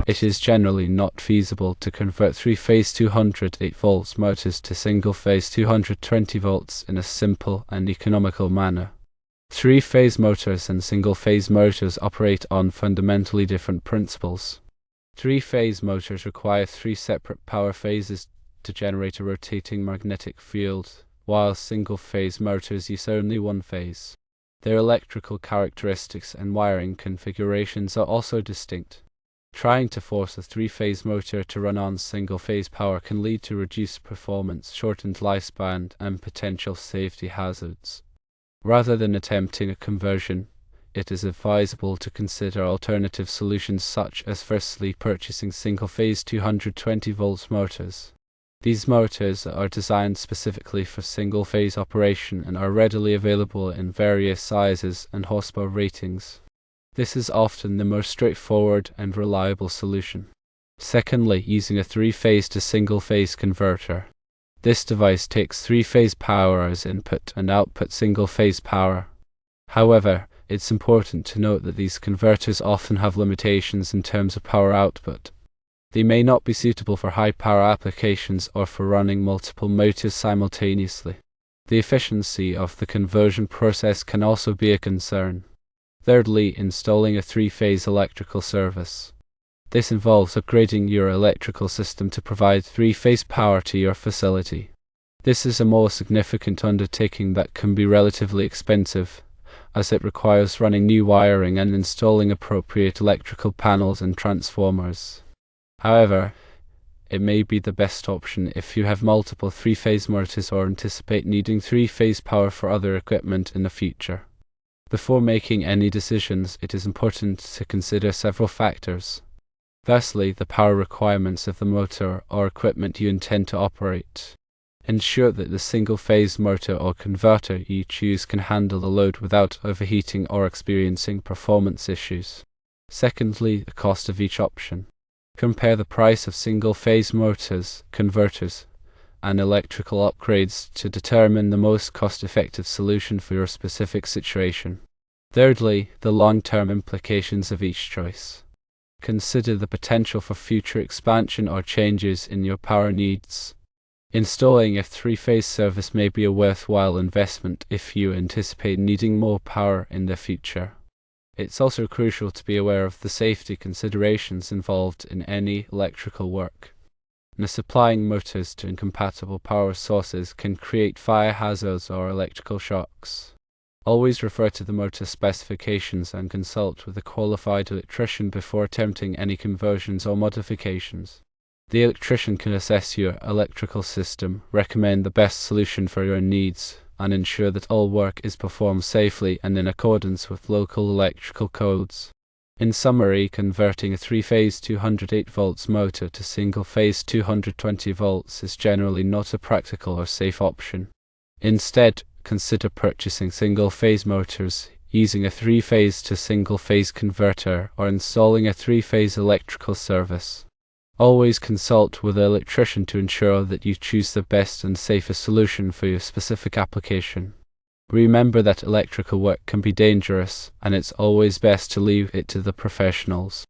It is generally not feasible to convert three-phase 208 volts motors to single-phase 220 volts in a simple and economical manner. Three-phase motors and single-phase motors operate on fundamentally different principles. Three-phase motors require three separate power phases to generate a rotating magnetic field, while single-phase motors use only one phase. Their electrical characteristics and wiring configurations are also distinct. Trying to force a three-phase motor to run on single-phase power can lead to reduced performance, shortened lifespan, and potential safety hazards. Rather than attempting a conversion, it is advisable to consider alternative solutions such as firstly purchasing single-phase 220 volts motors. These motors are designed specifically for single-phase operation and are readily available in various sizes and horsepower ratings. This is often the most straightforward and reliable solution. Secondly, using a three-phase to single-phase converter. This device takes three-phase power as input and output single-phase power. However, it's important to note that these converters often have limitations in terms of power output. They may not be suitable for high-power applications or for running multiple motors simultaneously. The efficiency of the conversion process can also be a concern. Thirdly, installing a three-phase electrical service. This involves upgrading your electrical system to provide three-phase power to your facility. This is a more significant undertaking that can be relatively expensive, as it requires running new wiring and installing appropriate electrical panels and transformers. However, it may be the best option if you have multiple three-phase motors or anticipate needing three-phase power for other equipment in the future. Before making any decisions, it is important to consider several factors. Firstly, the power requirements of the motor or equipment you intend to operate. Ensure that the single-phase motor or converter you choose can handle the load without overheating or experiencing performance issues. Secondly, the cost of each option. Compare the price of single-phase motors, converters, and electrical upgrades to determine the most cost-effective solution for your specific situation. Thirdly, the long-term implications of each choice. Consider the potential for future expansion or changes in your power needs. Installing a three-phase service may be a worthwhile investment if you anticipate needing more power in the future. It's also crucial to be aware of the safety considerations involved in any electrical work. Misapplying motors to incompatible power sources can create fire hazards or electrical shocks. Always refer to the motor specifications and consult with a qualified electrician before attempting any conversions or modifications. The electrician can assess your electrical system, recommend the best solution for your needs, and ensure that all work is performed safely and in accordance with local electrical codes. In summary, converting a three-phase 208 volts motor to single-phase 220 volts is generally not a practical or safe option. Instead, consider purchasing single-phase motors, using a three-phase to single-phase converter, or installing a three-phase electrical service. Always consult with an electrician to ensure that you choose the best and safest solution for your specific application. Remember that electrical work can be dangerous, and it's always best to leave it to the professionals.